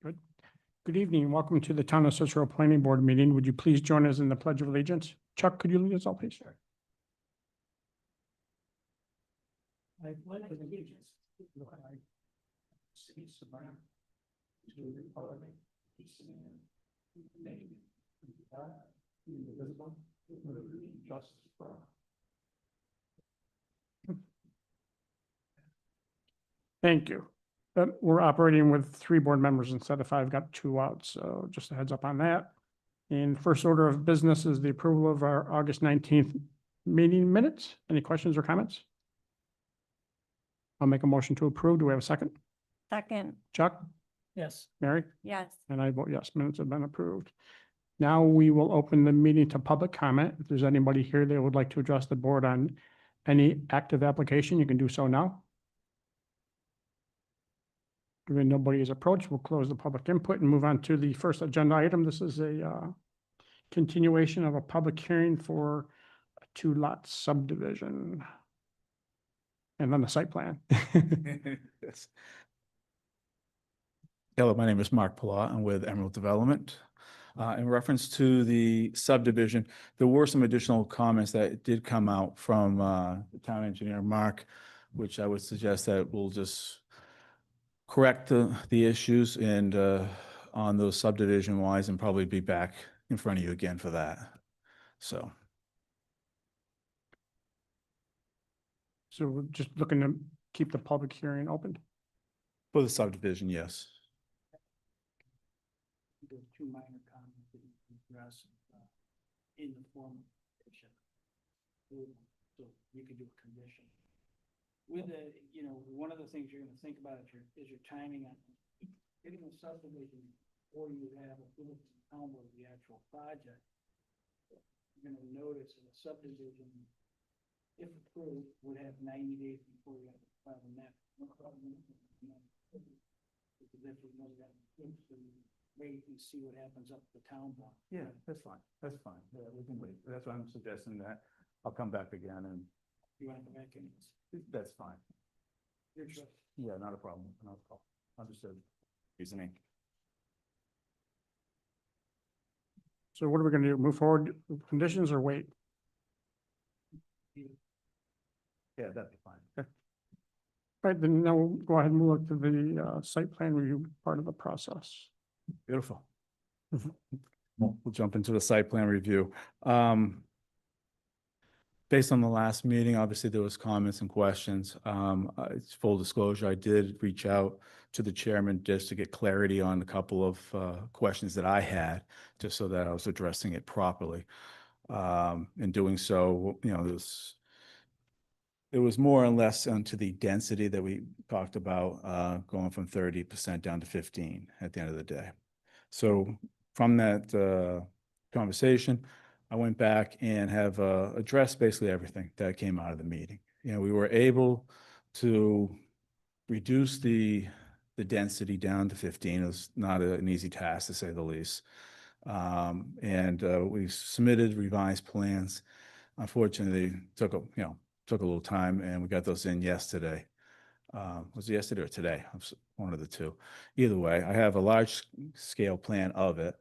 Good. Good evening and welcome to the Town of Cicero Planning Board meeting. Would you please join us in the Pledge of Allegiance? Chuck, could you lead us all, please? Sure. I pledge allegiance to the flag of the States of America, to the republic which stands one nation, under God, indivisible, with liberty and justice for all. Thank you. We're operating with 3 board members instead of 5, got 2 out, so just a heads up on that. And first order of business is the approval of our August 19th meeting minutes. Any questions or comments? I'll make a motion to approve. Do we have a second? Second, Chuck? Yes. Mary? yes. And I vote yes, minutes have been approved. Now we will open the meeting to public comment. If there's anybody here that would like to address the board on any active application, you can do so now. Given nobody is approached, we'll close the public input and move on to the first agenda item. This is a continuation of a public hearing for a 2-lot subdivision. And then the site plan. Yes. Hello, my name is Mark Palat. I'm with Emerald Development. In reference to the subdivision, there were some additional comments that did come out from the town engineer, Mark, which I would suggest that we'll just correct the issues and on those subdivision wise and probably be back in front of you again for that. So We're just looking to keep the public hearing open. for the subdivision, yes. There's 2 minor comments that you can address in the form of petition. So you could do a condition. With the, one of the things you're gonna think about is your timing on getting the subdivision before you have a full town of the actual project. You're gonna notice in the subdivision, if approved, would have 90 days before you have to file the map. Because if you know that, so you wait and see what happens up the town block. Yeah, that's fine. That's fine. Yeah, we can wait. That's why I'm suggesting that I'll come back again and You wanna go back in? that's fine. Your choice. Yeah, not a problem. Not a problem. Understood. Reasoning. So what are we gonna do? Move forward with conditions or wait? Yeah, that'd be fine. Right, then now we'll go ahead and move to the site plan review part of the process. Beautiful. Mhm. We'll jump into the site plan review. Based on the last meeting, obviously there was comments and questions. It's full disclosure, I did reach out to the chairman just to get clarity on a couple of questions that I had, just so that I was addressing it properly. In doing so, it was more or less onto the density that we talked about, going from 30% down to 15 at the end of the day. So from that conversation, I went back and have addressed basically everything that came out of the meeting. We were able to reduce the density down to 15. It was not an easy task, to say the least. And we submitted revised plans. Unfortunately, took a little time, and we got those in yesterday. Was it yesterday or today? One of the two. Either way, I have a large scale plan of it,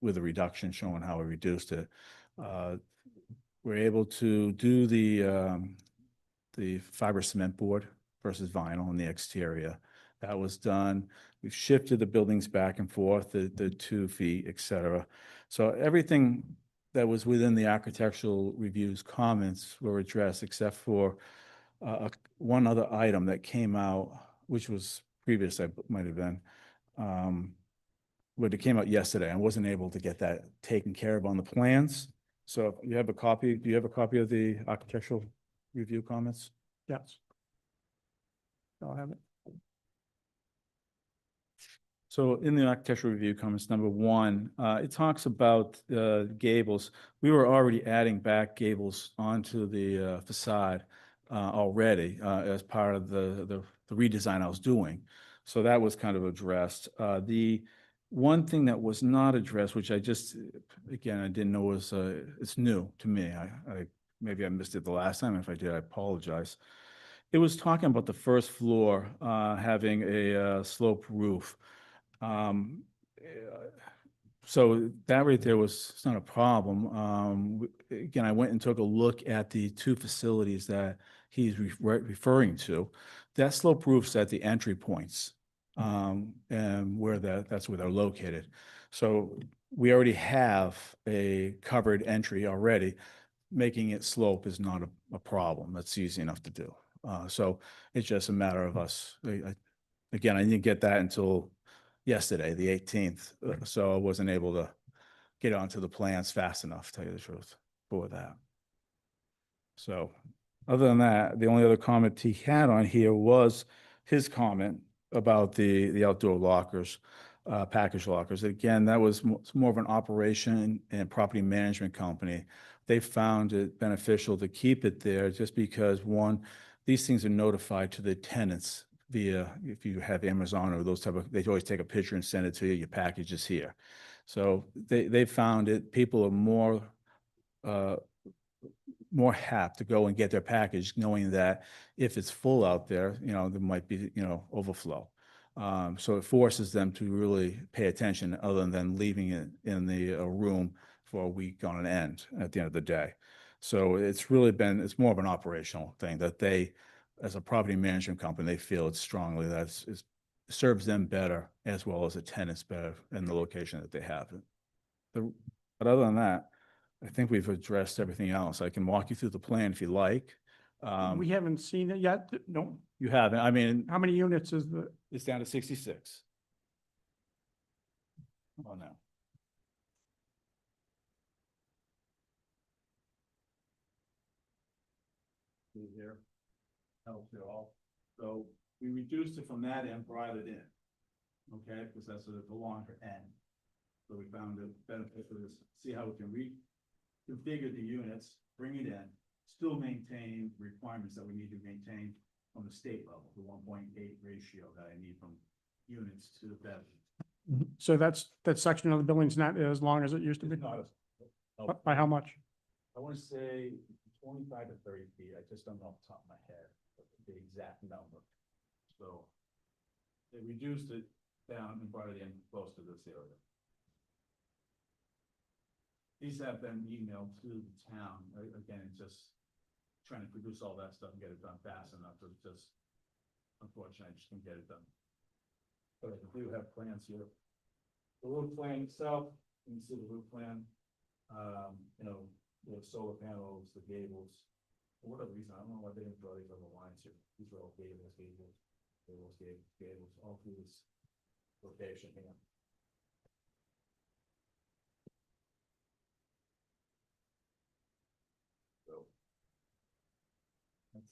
with a reduction showing how we reduced it. We're able to do the fiber cement board versus vinyl in the exterior. That was done. We've shifted the buildings back and forth, the 2 feet, et cetera. So everything that was within the architectural review's comments were addressed, except for one other item that came out, which was previous, I might have been, but it came out yesterday. I wasn't able to get that taken care of on the plans. So you have a copy, do you have a copy of the architectural review comments? Yes. I'll have it. So in the architectural review comments, number 1, it talks about gables. We were already adding back gables onto the facade already as part of the redesign I was doing. So that was kind of addressed. The one thing that was not addressed, which I didn't know was, it's new to me. Maybe I missed it the last time. If I did, I apologize. It was talking about the first floor having a sloped roof. So that right there was, it's not a problem. Again, I went and took a look at the two facilities that he's referring to. That slope roof's at the entry points, and that's where they're located. So we already have a covered entry already. Making it slope is not a problem. That's easy enough to do. So it's just a matter of us. Again, I didn't get that until yesterday, the 18th, so I wasn't able to get onto the plans fast enough, to tell you the truth, for that. So, other than that, the only other comment he had on here was his comment about the outdoor lockers, package lockers. Again, that was more of an operation and property management company. They found it beneficial to keep it there just because, one, these things are notified to the tenants via, if you have Amazon or those type of, they always take a picture and send it to you, your package is here. So they found it, people are more apt to go and get their package, knowing that if it's full out there, there might be, overflow. So it forces them to really pay attention other than leaving it in the room for a week on an end at the end of the day. So it's it's more of an operational thing that they, as a property management company, they feel it's strongly that it serves them better as well as the tenants better in the location that they have it. But other than that, I think we've addressed everything else. I can walk you through the plan if you like. We haven't seen it yet. No. You haven't, I mean, How many units is the, it's down to 66. Oh, no. See here, helps you all. So we reduced it from that end, brought it in. Okay, because that's the longer end. So we found it beneficial to see how we can reconfigure the units, bring it in, still maintain requirements that we need to maintain from the state level, the 1.8 ratio that I need from units to the bedroom. so that section of the building's not as long as it used to be? It's not a- By how much? I want to say 25 to 30 feet. I just don't know off the top of my head the exact number. So they reduced it down and brought it in close to this area. These have been emailed to the town. Again, it's just trying to produce all that stuff and get it done fast enough. It's just, unfortunately, I just can't get it done. But I do have plans here. The roof plan itself, you can see the roof plan. The solar panels, the gables. For whatever reason, I don't know why they didn't draw these other lines here. These are all gables, all through this location here. So that's.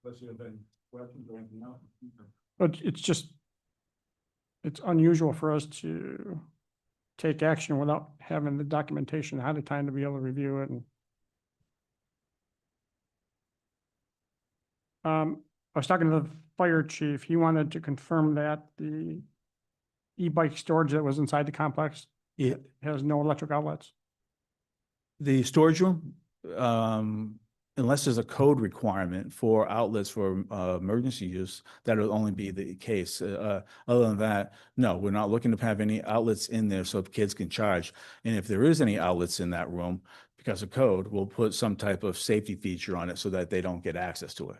Unless you have been questions or anything else. But it's unusual for us to take action without having the documentation ahead of time to be able to review it. And I was talking to the fire chief. He wanted to confirm that the e-bike storage that was inside the complex has no electric outlets. The storage room, unless there's a code requirement for outlets for emergency use, that'll only be the case. Other than that, no, we're not looking to have any outlets in there so kids can charge. And if there is any outlets in that room, because of code, we'll put some type of safety feature on it so that they don't get access to it.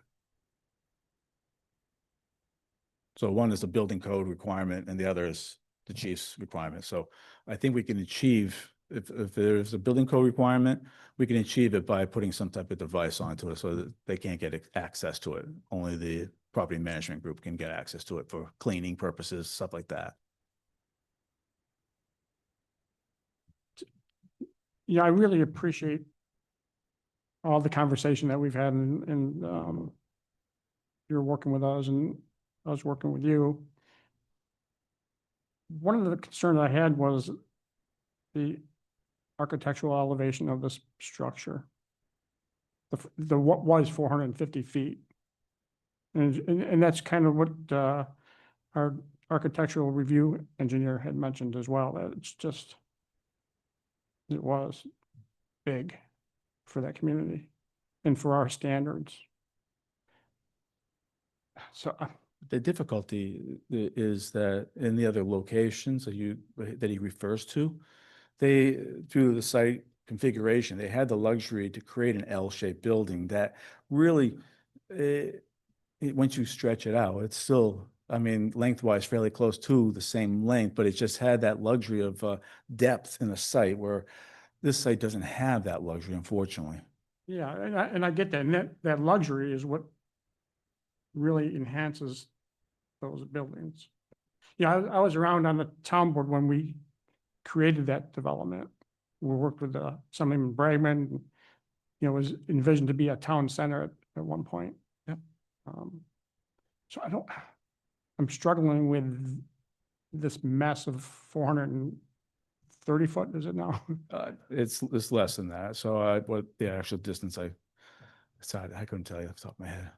So one is the building code requirement and the other is the chief's requirement. So I think we can achieve, if there's a building code requirement, we can achieve it by putting some type of device onto it so that they can't get access to it. Only the property management group can get access to it for cleaning purposes, stuff like that. Yeah, I really appreciate all the conversation that we've had and you're working with us and I was working with you. One of the concerns I had was the architectural elevation of this structure. The what was 450 feet. And that's kind of what our architectural review engineer had mentioned as well, that it's just, it was big for that community and for our standards. So, The difficulty is that in the other locations that he refers to, they, through the site configuration, they had the luxury to create an L-shaped building that really, once you stretch it out, it's still, I mean, lengthwise fairly close to the same length, but it just had that luxury of depth in the site where this site doesn't have that luxury, unfortunately. yeah, and I get that, and that luxury is what really enhances those buildings. Yeah, I was around on the town board when we created that development. We worked with somebody in Bragman, you know, was envisioned to be a town center at one point. Yep. So I'm struggling with this mess of 430 foot, is it now? It's less than that. So what the actual distance I couldn't tell you off the top of my head.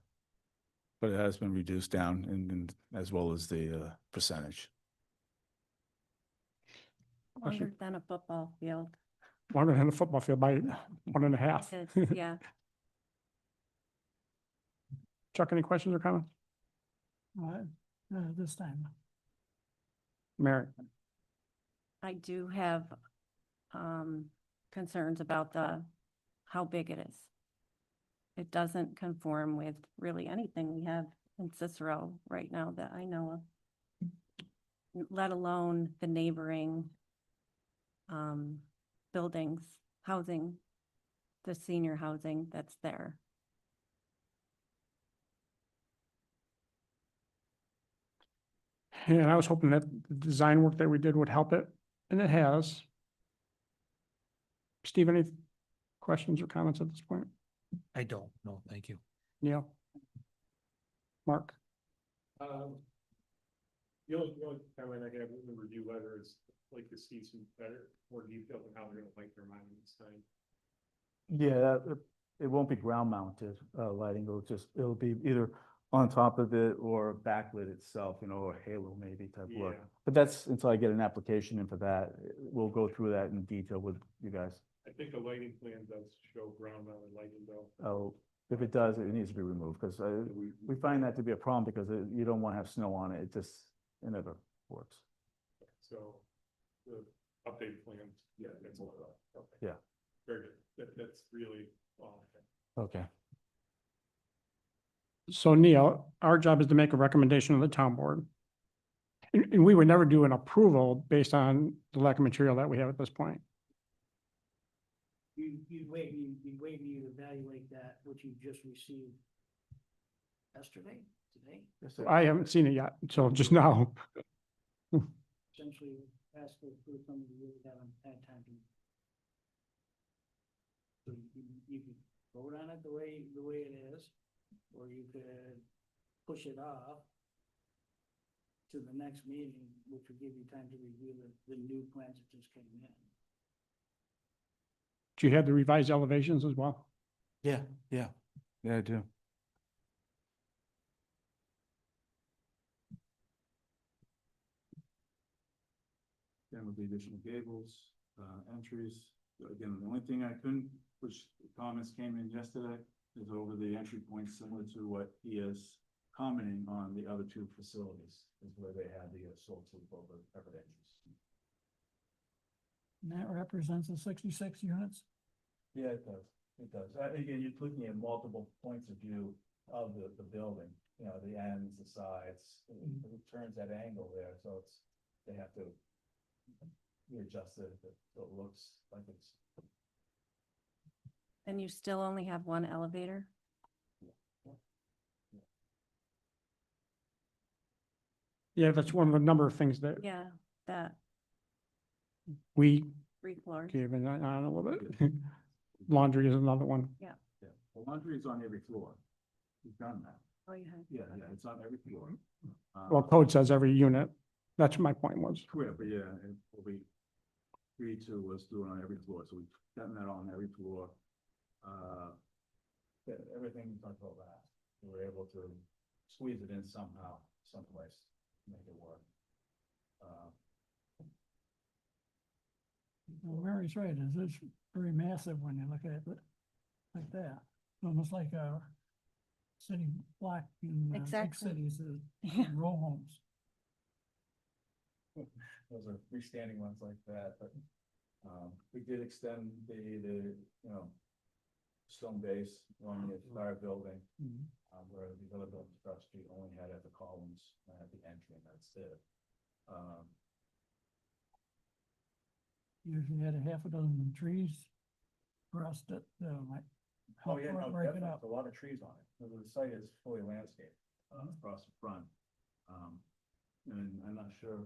But it has been reduced down and as well as the percentage. Longer than a football field. Longer than a football field by 1.5. It's- Yeah, Chuck, any questions or comments? This time. Mary? I do have concerns about how big it is. It doesn't conform with really anything we have in Cicero right now that I know of, let alone the neighboring buildings, housing, the senior housing that's there. And I was hoping that the design work that we did would help it, and it has. Steve, any questions or comments at this point? I don't, no, thank you. Neil? Mark? The only comment I have in the review letter is like to see some better, more detail on how they're gonna light their monument this time. Yeah, it won't be ground mounted lighting. It'll be either on top of it or backlit itself, you know, or halo maybe type look. Yeah. But that's until I get an application in for that. We'll go through that in detail with you guys. I think the lighting plan does show ground mounted lighting though. Oh, if it does, it needs to be removed because we find that to be a problem because you don't want to have snow on it. It never works. So the updated plan, yeah, that's all. Okay. Yeah. Very good. That's really all. Okay. So Neil, our job is to make a recommendation to the town board. And we would never do an approval based on the lack of material that we have at this point. You'd wait and you evaluate that, what you just received yesterday, today, I haven't seen it yet until just now. essentially ask for something you really haven't had time to. So you could vote on it the way it is, or you could push it off to the next meeting, which would give you time to review the new plans that just came in. Do you have the revised elevations as well? Yeah, I do. Then with the additional gables, entries. Again, the only thing I couldn't, which comments came in yesterday, is over the entry point similar to what he is commenting on the other two facilities, is where they had the sole sleep over covered entries. And that represents the 66 units? Yeah, it does. It does. Again, you're looking at multiple points of view of the building, you know, the ends, the sides, it turns that angle there, so they have to readjust it, so it looks like it's. And you still only have one elevator? Yeah, that's one of the number of things that Yeah, that we 3 floors. gave in on a little bit. Laundry is another one. Yeah, the laundry is on every floor. We've done that. Oh, you have. Yeah, it's on every floor. Well, code says every unit. That's my point was. Correct, but yeah, and what we agreed to was do it on every floor, so we've gotten that on every floor. Yeah, everything we talked about last, we were able to squeeze it in somehow, someplace, to make it work. Well, Mary's right, it's very massive when you look at it like that, almost like a city block in big Exactly. cities, Yeah. row homes. Those are freestanding ones like that, but, we did extend the, stone base along the entire building. Where the other buildings across the street only had at the columns, at the entry, and that's it. Usually had a half a dozen trees across it, like. Oh, yeah, no, break it definitely, up. a lot of trees on it. The site is fully landscaped, across the front. And I'm not sure,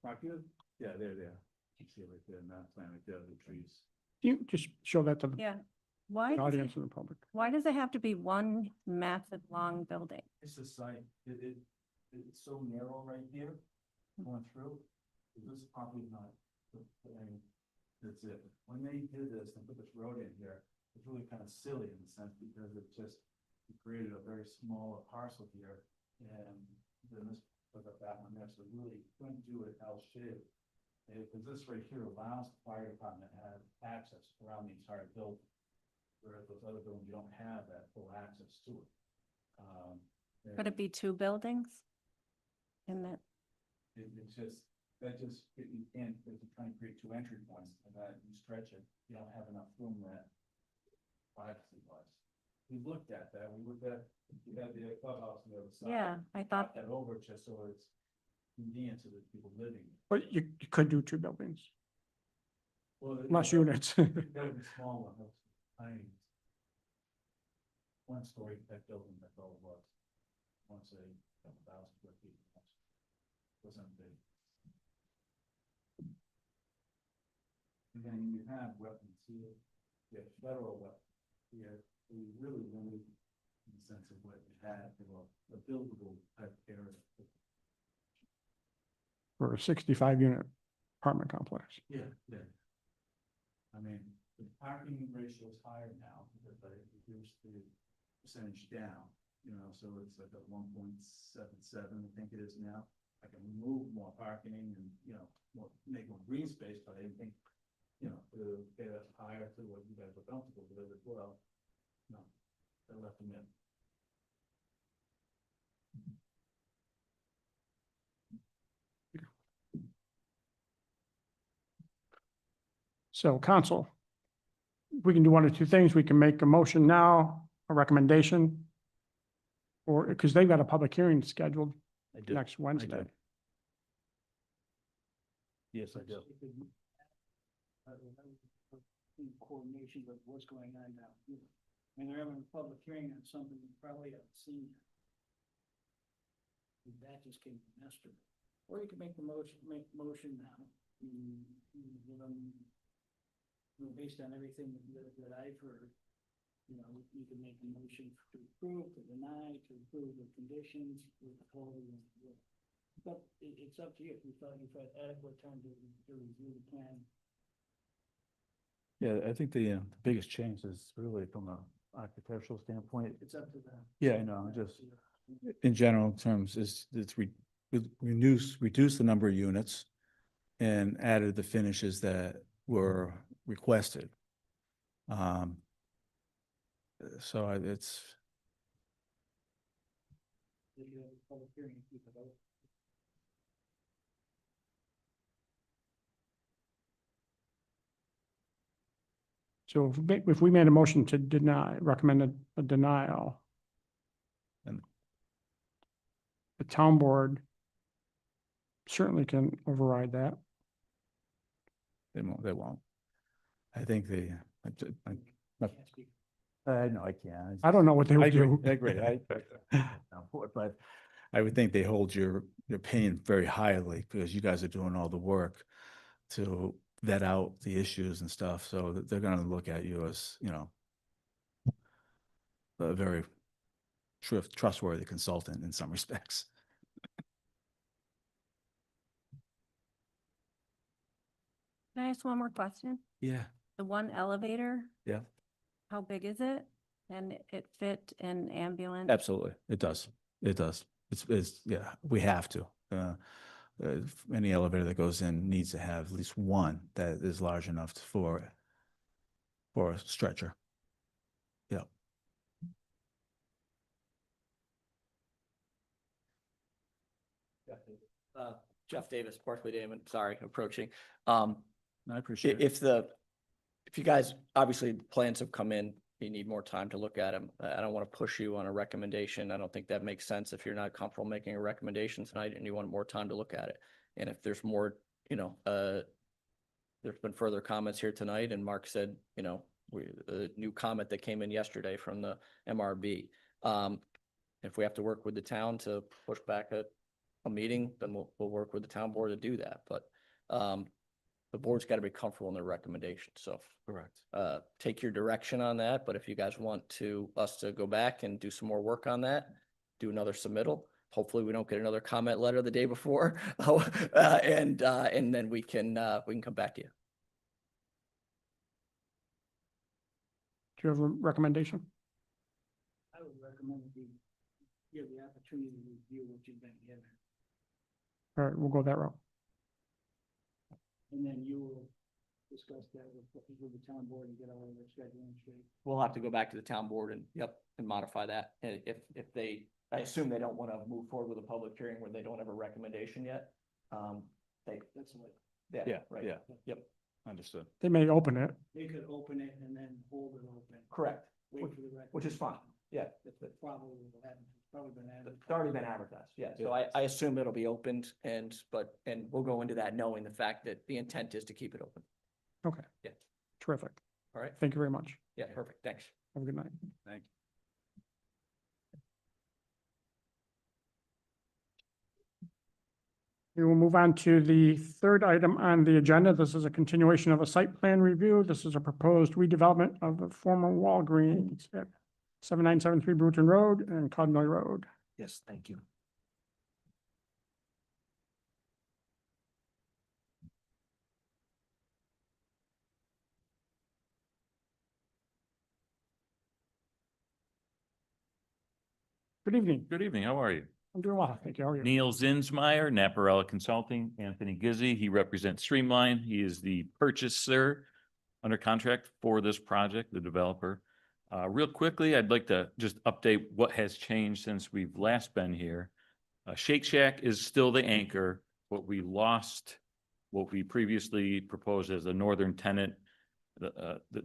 Mark, yeah, there. You see it right there in that plan right there, the trees. Can you just show that to the Yeah. Why, does audience it- and the public? why does it have to be one massive, long building? It's the site, it's so narrow right here, going through. This is probably not, that's it. When they did this and put this road in here, it's really kind of silly in a sense because it created a very small parcel here. And then this, put that one there, so really couldn't do it L-shaped. Because this right here allows the fire department to have access around the entire building. Whereas those other buildings, you don't have that full access to it. Could it be two buildings? In that, It's just, you can't, if you're trying to create two entry points, and that you stretch it, you don't have enough room that privacy wise. We looked at that, we had the clubhouse on the other side. yeah, I thought, That over just so it's convenient to the people living. But you could do two buildings, Well, less units. That would be small one, that's tiny. One story, that building, that's all it was. Once a couple thousand square feet. Wasn't big. And then you have weapons here, you have federal weapons here, we really limited in the sense of what you had, a buildable type area. For a 65-unit apartment complex. Yeah. I mean, the parking ratio is higher now because I reduced the percentage down, so it's like a 1.77, I think it is now. I can remove more parking and, make more green space, but I didn't think, to get us higher to what you guys were comfortable with as well. No, I left them in. So council, we can do one of two things. We can make a motion now, a recommendation. Or, because they've got a public hearing scheduled I do. next Wednesday. Yes, I do. In coordination with what's going on down here. I mean, they're having a public hearing on something you probably haven't seen yet. That just came from Esther. Or you can make the motion now. Give them, based on everything that I've heard, you can make the motion to approve, to deny, to approve with conditions, with the whole. But it's up to you. If you thought you've had adequate time to review the plan. Yeah, I think the biggest change is really from an architectural standpoint. It's up to them. Yeah, I know, just in general terms is it's reduce the number of units and added the finishes that were requested. So it's, That you have a public hearing, you can vote. So if we made a motion to recommend a denial. And- The town board certainly can override that. they won't. I think I Can't speak. know I can't. I don't know what they I would agree, do. I agree. But I would think they hold your opinion very highly because you guys are doing all the work to vet out the issues and stuff. So that they're gonna look at you as, a very trustworthy consultant in some respects. can I ask one more question? Yeah. The one elevator? Yeah. How big is it? And it fit an ambulance? Absolutely. It does. It does. It's, yeah, we have to. Any elevator that goes in needs to have at least one that is large enough for a stretcher. Yeah. Jeff Davis, Barclay Damon, sorry, approaching. I appreciate it. If you guys, obviously the plans have come in, you need more time to look at them. I don't want to push you on a recommendation. I don't think that makes sense if you're not comfortable making a recommendation tonight and you want more time to look at it. And if there's more, there's been further comments here tonight and Mark said, a new comment that came in yesterday from the MRB. If we have to work with the town to push back a meeting, then we'll work with the town board to do that. But the board's got to be comfortable in their recommendation. So Correct. take your direction on that. But if you guys want us to go back and do some more work on that, do another submittal. Hopefully we don't get another comment letter the day before. And then we can come back to you. Do you have a recommendation? I would recommend that you give the opportunity to review what you've been given, All right, we'll go that route. and then you will discuss that with the town board and get all of their scheduling straight. We'll have to go back to the town board and modify that. And if they, I assume they don't want to move forward with a public hearing where they don't have a recommendation yet. That's what, Yeah, right. Yeah. Yep, Understood. They may open it. they could open it and then hold it open. correct, Wait for the record. which is fine. Yeah, That's probably will happen. It's probably been added. it's already been advertised. Yeah, so I assume it'll be opened and we'll go into that knowing the fact that the intent is to keep it open. Okay. Yeah. Terrific. All right. Thank you very much. Yeah, perfect. Thanks. Have a good night. Thank We will move on to the third item on the agenda. This is a continuation of a site plan review. This is a proposed redevelopment of the former Walgreens at 7973 Bruton Road and Codnoy Road. Yes, thank you. Good evening. Good evening. How are you? I'm doing well. Thank you. How are you? Neil Zinsmeyer, Naparella Consulting, Anthony Gizzi. He represents Streamline. He is the purchaser under contract for this project, the developer. Real quickly, I'd like to just update what has changed since we've last been here. Shake Shack is still the anchor, but we lost what we previously proposed as the northern tenant.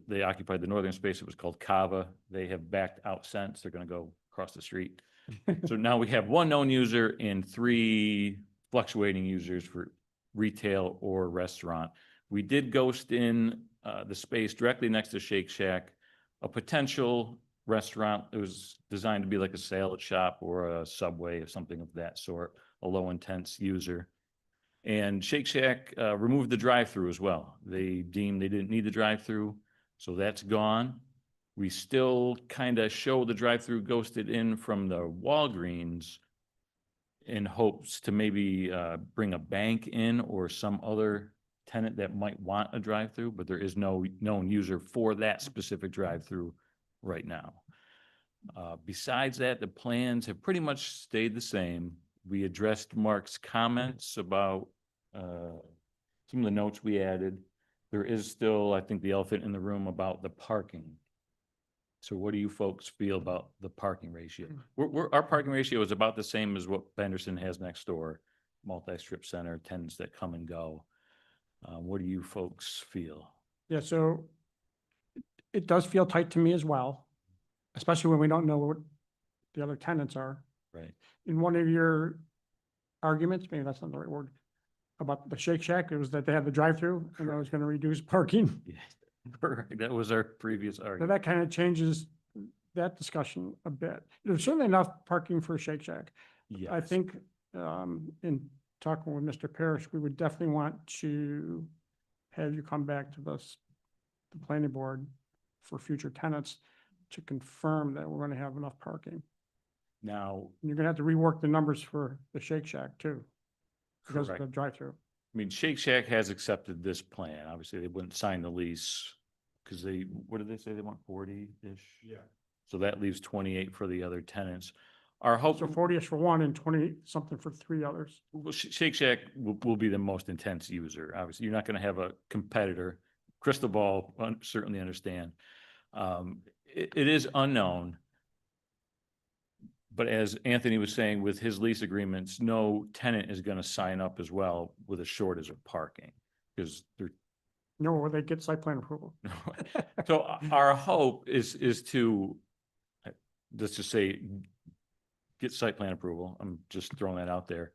They occupied the northern space. It was called Kava. They have backed out since. They're going to go across the street. So now we have one known user and 3 fluctuating users for retail or restaurant. We did ghost in the space directly next to Shake Shack, a potential restaurant. It was designed to be like a salad shop or a Subway or something of that sort, a low intense user. And Shake Shack removed the drive-through as well. They deemed they didn't need the drive-through, so that's gone. We still kind of show the drive-through ghosted in from the Walgreens in hopes to maybe bring a bank in or some other tenant that might want a drive-through, but there is no known user for that specific drive-through right now. Besides that, the plans have pretty much stayed the same. We addressed Mark's comments about some of the notes we added. There is still, I think, the elephant in the room about the parking. So what do you folks feel about the parking ratio? Our parking ratio is about the same as what Benderson has next door, multi-strip center, tenants that come and go. What do you folks feel? Yeah, so it does feel tight to me as well, especially when we don't know what the other tenants are. Right. In one of your arguments, maybe that's not the right word, about the Shake Shack, it was that they had the drive-through and that was going to reduce parking. Yeah, correct. That was our previous So argument. that kind of changes that discussion a bit. There's certainly enough parking for Shake Shack. I Yes. think, in talking with Mr. Parrish, we would definitely want to have you come back to the planning board for future tenants to confirm that we're going to have enough parking. Now, And you're going to have to rework the numbers for the Shake Shack too, because of correct. the drive-through. I mean, Shake Shack has accepted this plan. Obviously, they wouldn't sign the lease because what did they say? They want 40-ish? Yeah. So that leaves 28 for the other tenants. Our hope, So 40-ish for one and 20 something for 3 others. well, Shake Shack will be the most intense user. Obviously, you're not going to have a competitor. Crystal ball, certainly understand. It is unknown. But as Anthony was saying, with his lease agreements, no tenant is gonna sign up as well with a shortage of parking. Because they're, No, they get site plan approval. so our hope is to, let's just say, get site plan approval. I'm just throwing that out there.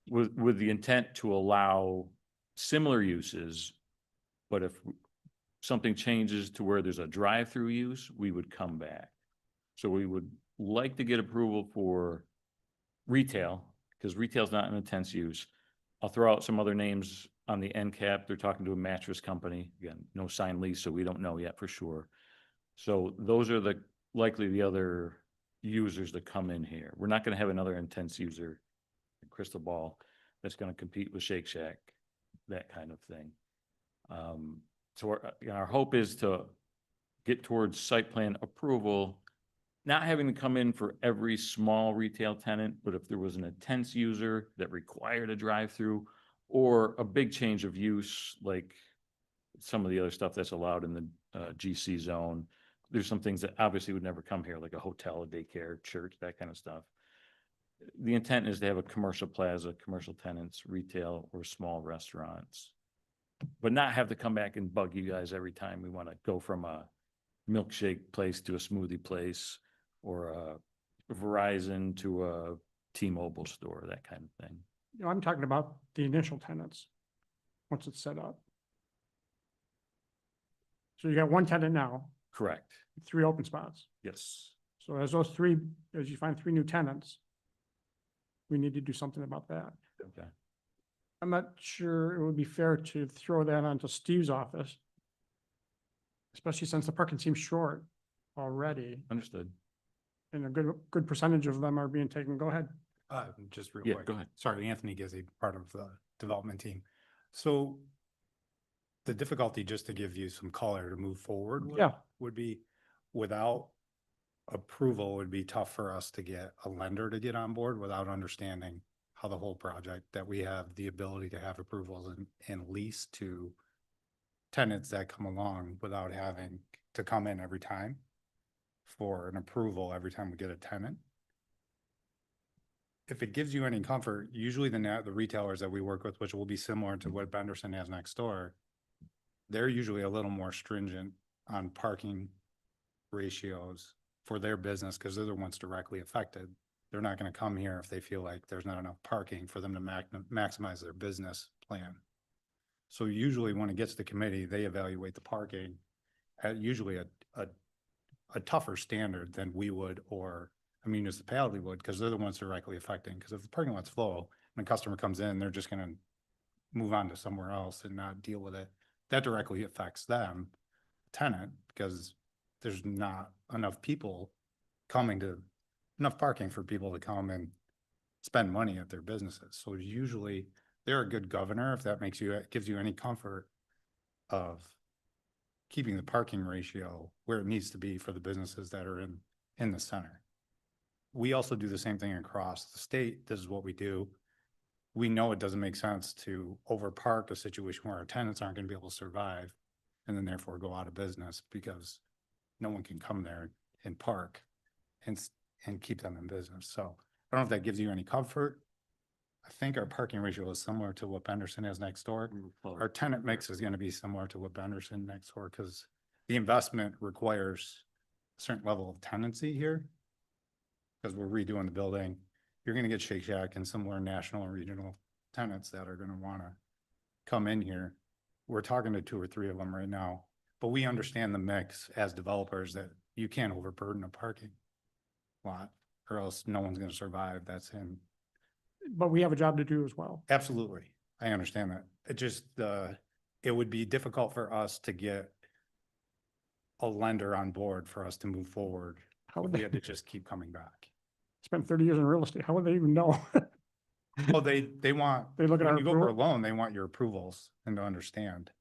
With the intent to allow similar uses, but if something changes to where there's a drive-through use, we would come back. So we would like to get approval for retail, because retail's not an intense use. I'll throw out some other names on the end cap. They're talking to a mattress company. Again, no signed lease, so we don't know yet for sure. So those are likely the other users that come in here. We're not gonna have another intense user, Crystal Ball, that's gonna compete with Shake Shack, that kind of thing. So our hope is to get towards site plan approval, not having to come in for every small retail tenant, but if there was an intense user that required a drive-through or a big change of use, like some of the other stuff that's allowed in the GC zone. There's some things that obviously would never come here, like a hotel, a daycare, church, that kind of stuff. The intent is to have a commercial plaza, commercial tenants, retail, or small restaurants. But not have to come back and bug you guys every time we want to go from a milkshake place to a smoothie place, or a Verizon to a T-Mobile store, that kind of thing. You know, I'm talking about the initial tenants, once it's set up. So you got one tenant now, Correct. 3 open spots. Yes. So as you find 3 new tenants, we need to do something about that. Okay. I'm not sure it would be fair to throw that onto Steve's office, especially since the parking seems short already, Understood. and a good percentage of them are being taken. Go ahead. Just real Yeah, quick. go ahead. Sorry, Anthony Gizzi, part of the development team. So the difficulty, just to give you some color to move forward with, Yeah. would be without approval, would be tough for us to get a lender to get on board without understanding how the whole project, that we have the ability to have approvals and lease to tenants that come along without having to come in every time for an approval every time we get a tenant. If it gives you any comfort, usually the retailers that we work with, which will be similar to what Benderson has next door, they're usually a little more stringent on parking ratios for their business because they're the ones directly affected. They're not going to come here if they feel like there's not enough parking for them to maximize their business plan. So usually when it gets to committee, they evaluate the parking at usually a tougher standard than we would or a municipality would, because they're the ones directly affecting. Because if the parking lot's full and a customer comes in, they're just going to move on to somewhere else and not deal with it. That directly affects them, tenant, because there's not enough people enough parking for people to come and spend money at their businesses. So usually they're a good governor, if that gives you any comfort of keeping the parking ratio where it needs to be for the businesses that are in the center. We also do the same thing across the state. This is what we do. We know it doesn't make sense to overpark a situation where our tenants aren't going to be able to survive and then therefore go out of business because no one can come there and park and keep them in business. So I don't know if that gives you any comfort. I think our parking ratio is similar to what Benderson has next door. Our tenant mix is going to be similar to what Benderson next door, because the investment requires a certain level of tenancy here. Because we're redoing the building, you're going to get Shake Shack and similar national and regional tenants that are going to want to come in here. We're talking to 2 or 3 of them right now, but we understand the mix as developers that you can't overburden a parking lot or else no one's going to survive. That's in. But we have a job to do as well. Absolutely. I understand that. It just, it would be difficult for us to get a lender on board for us to move forward. How would We they had to just keep coming back. spend 30 years in real estate? How would they even know? Well, they want, They look at when our you go for a approval. loan, they want your approvals and to understand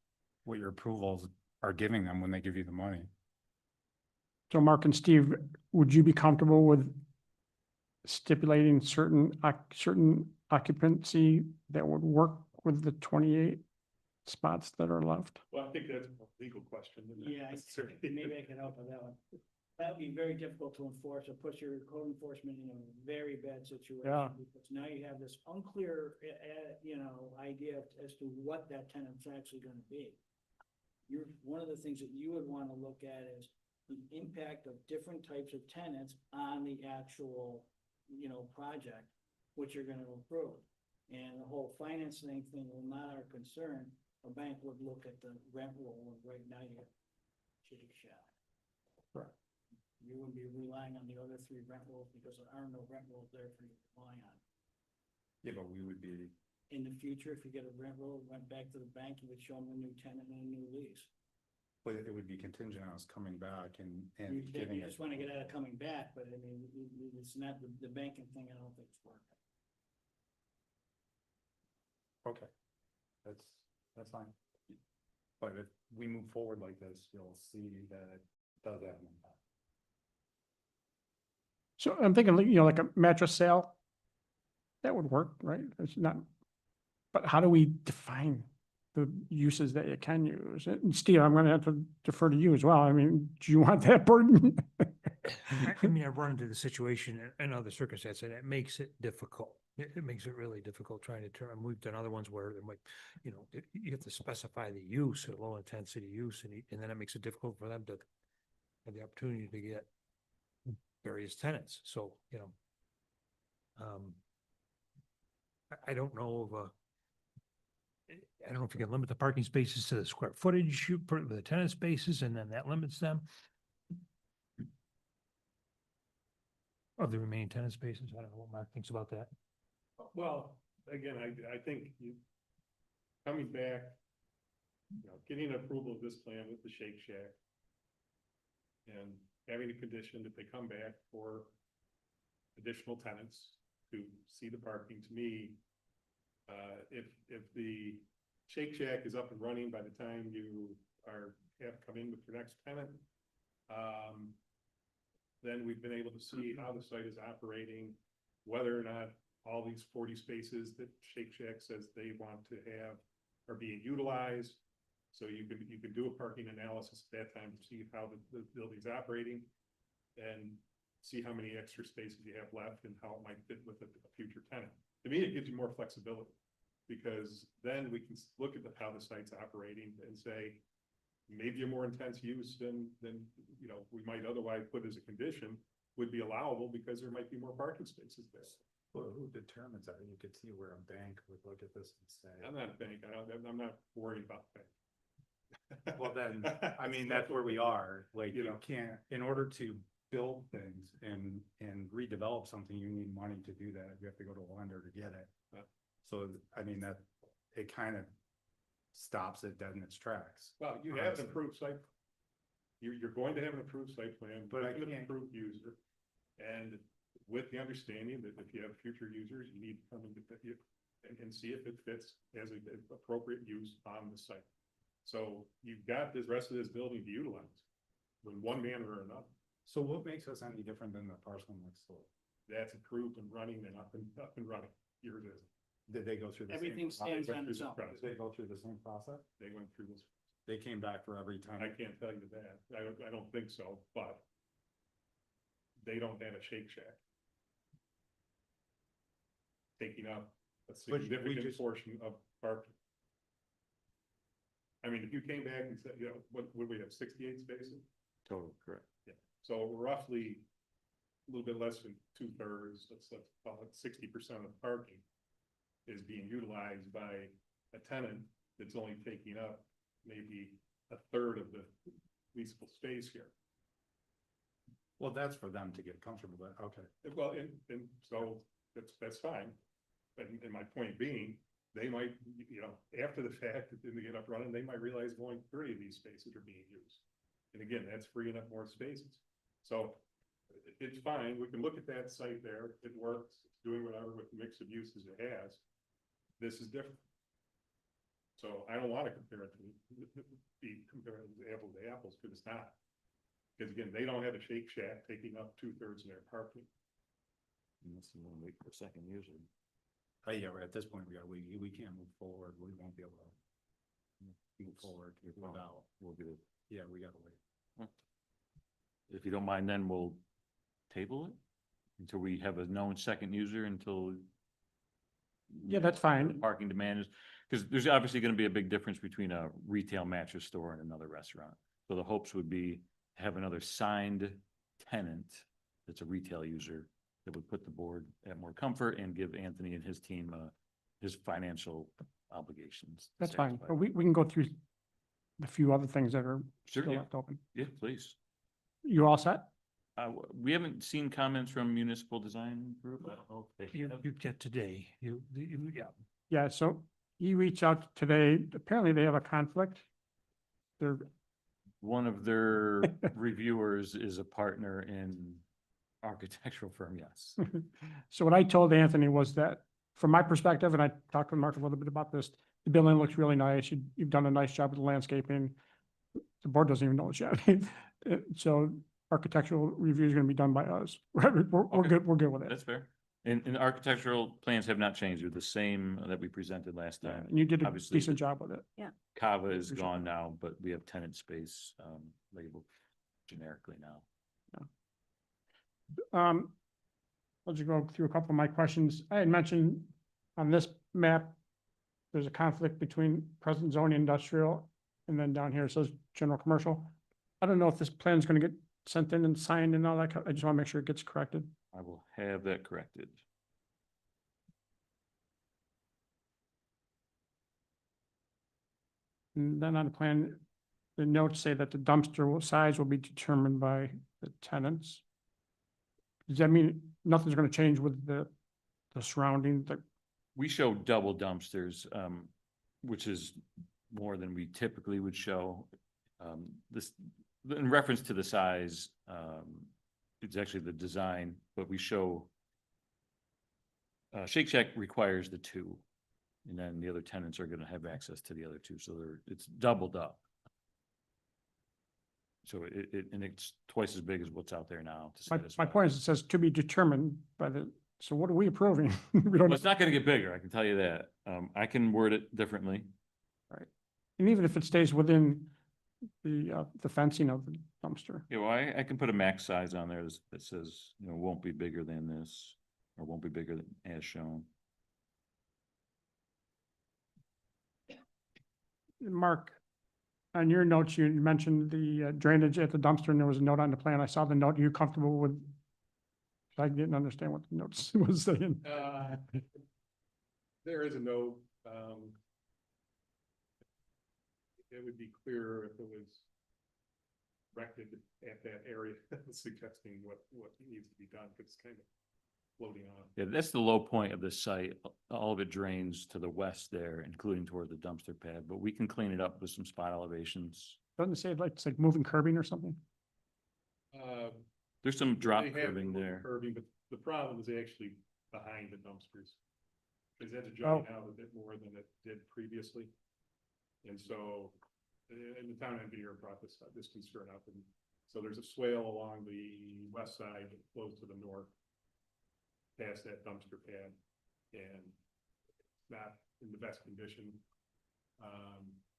what your approvals are giving them when they give you the money. So Mark and Steve, would you be comfortable with stipulating certain occupancy that would work with the 28 spots that are left? Well, I think that's a legal question. Isn't it? Yeah, Necessarily. maybe I can help with that one. That would be very difficult to enforce. It puts your code enforcement in a very bad situation. Yeah. Because now you have this unclear, idea as to what that tenant's actually gonna be. One of the things that you would wanna look at is the impact of different types of tenants on the actual, project, which you're gonna approve. And the whole financing thing will not our concern. A bank would look at the rent roll, and right now you have Shake Shack. Correct. You wouldn't be relying on the other three rent rolls because there are no rent rolls there for you to rely on. Yeah, but we would be, In the future, if you get a rent roll, went back to the bank, you would show them a new tenant and a new lease. but it would be contingent on us coming back and You getting you it. just wanna get out of coming back, but I mean, it's not the banking thing, I don't think it's working. Okay, that's fine. But if we move forward like this, you'll see that it does have an impact. So I'm thinking, like a mattress sale. That would work, right? It's not, but how do we define the uses that you can use? And Steve, I'm gonna have to defer to you as well. I mean, do you want that burden? I mean, I've run into the situation in other circumstances, and it makes it difficult. It makes it really difficult trying to determine. We've done other ones where there might, you have to specify the use, a low intensity use, and then it makes it difficult for them to have the opportunity to get various tenants. So, I don't know of I don't know if you can limit the parking spaces to the square footage you put with the tenant spaces, and then that limits them. Of the remaining tenant spaces. I don't know what Mark thinks about that. Well, again, I think coming back, getting approval of this plan with the Shake Shack. And having a condition that they come back for additional tenants to see the parking, to me. If the Shake Shack is up and running by the time you have come in with your next tenant. Then we've been able to see how the site is operating, whether or not all these 40 spaces that Shake Shack says they want to have are being utilized. So you can do a parking analysis at that time to see how the building's operating and see how many extra spaces you have left and how it might fit with a future tenant. To me, it gives you more flexibility because then we can look at how the site's operating and say, maybe a more intense use than we might otherwise put as a condition would be allowable because there might be more parking spaces there. Well, who determines that? You could see where a bank would look at this and say. I'm not a bank. I'm not worried about bank. Well, then, I mean, that's where we are. Like, you can't, in order to build things and redevelop something, you need money to do that. You have to go to a lender to get it. So, I mean, that, it kind of stops it dead in its tracks. Well, you have an approved site. You're going to have an approved site plan, but an approved user. And with the understanding that if you have future users, you need to come and see if it fits as an appropriate use on the site. So you've got this rest of this building to utilize in one manner or another. So what makes us any different than the parcel next door? That's approved and running and up and running. Yours is. Did they go through the Everything same? stands on its own. Did they go through the same process? They went through this. They came back for every time. I can't tell you that. I don't think so, but they don't have a Shake Shack taking up a significant portion of parking. I mean, if you came back and said, what would we have, 68 spaces? Total, correct. Yeah, so roughly a little bit less than 2/3, let's call it 60% of the parking is being utilized by a tenant that's only taking up maybe 1/3 of the leasable space here. Well, that's for them to get comfortable with. Okay. Well, and so that's fine. But and my point being, they might, after the fact that they get up running, they might realize only 30 of these spaces are being used. And again, that's freeing up more spaces. So it's fine. We can look at that site there. It works. It's doing whatever with the mix of uses it has. This is different. So I don't want to compare it to be comparing apples to apples because it's not. Because again, they don't have a Shake Shack taking up 2/3 of their parking. Unless you want to wait for a second user. Yeah, at this point, we can't move forward. We won't be able to move forward without. We'll do it. Yeah, we gotta wait. If you don't mind, then we'll table it until we have a known second user until. Yeah, that's fine. Parking demand is, because there's obviously gonna be a big difference between a retail mattress store and another restaurant. So the hopes would be to have another signed tenant that's a retail user that would put the board at more comfort and give Anthony and his team, his financial obligations. That's fine, satisfied. but we can go through the few other things that are Sure, still yeah, left open. yeah, please. You all set? We haven't seen comments from municipal design group. I don't know if they You, have. you get today, yeah. Yeah, so he reached out today. Apparently they have a conflict. They're, One of their reviewers is a partner in architectural firm, yes. so what I told Anthony was that from my perspective, and I talked with Mark a little bit about this, the building looks really nice. You've done a nice job with the landscaping. The board doesn't even know it's yet. So architectural review is gonna be done by us. We're Okay. good, we're good with it. That's fair. And the architectural plans have not changed. They're the same that we presented last Yeah, time. and you did a Obviously, decent job with it. Kava is Appreciate gone now, but we have tenant space labeled generically now. I'll just go through a couple of my questions. I had mentioned on this map, there's a conflict between present zone industrial, and then down here it says general commercial. I don't know if this plan is gonna get sent in and signed and all that. I just wanna make sure it gets corrected. I will have that corrected. And then on the plan, the notes say that the size will be determined by the tenants. Does that mean nothing's gonna change with the surrounding, We show double dumpsters, which is more than we typically would show. This, in reference to the size, it's actually the design, but we show Shake Shack requires the two, and then the other tenants are gonna have access to the other two, so it's doubled up. So and it's twice as big as what's out there now. To my satisfy. point is, it says to be determined by the, so what are we approving? We don't Well, know. it's not gonna get bigger, I can tell you that. I can word it differently. And even if it stays within the fencing of the dumpster. Yeah, well, I can put a max size on there that says, won't be bigger than this, or won't be bigger than as shown. Mark, on your notes, you mentioned the drainage at the dumpster, and there was a note on the plan. I saw the note. Are you comfortable with? I didn't understand what the notes was saying. There is a note, it would be clearer if it was directed at that area, suggesting what needs to be done, because it's kind of floating on. Yeah, that's the low point of the site. All of it drains to the west there, including toward the dumpster pad, but we can clean it up with some spot elevations. Doesn't it say it's like moving curbing or something? There's some drop They have curving there. Curbing, but the problem is actually behind the dumpsters. Because that's jutting out a bit more than it did previously. And so, and the town engineer brought this concern up, and so there's a swale along the west side that flows to the north, past that dumpster pad, and it's not in the best condition.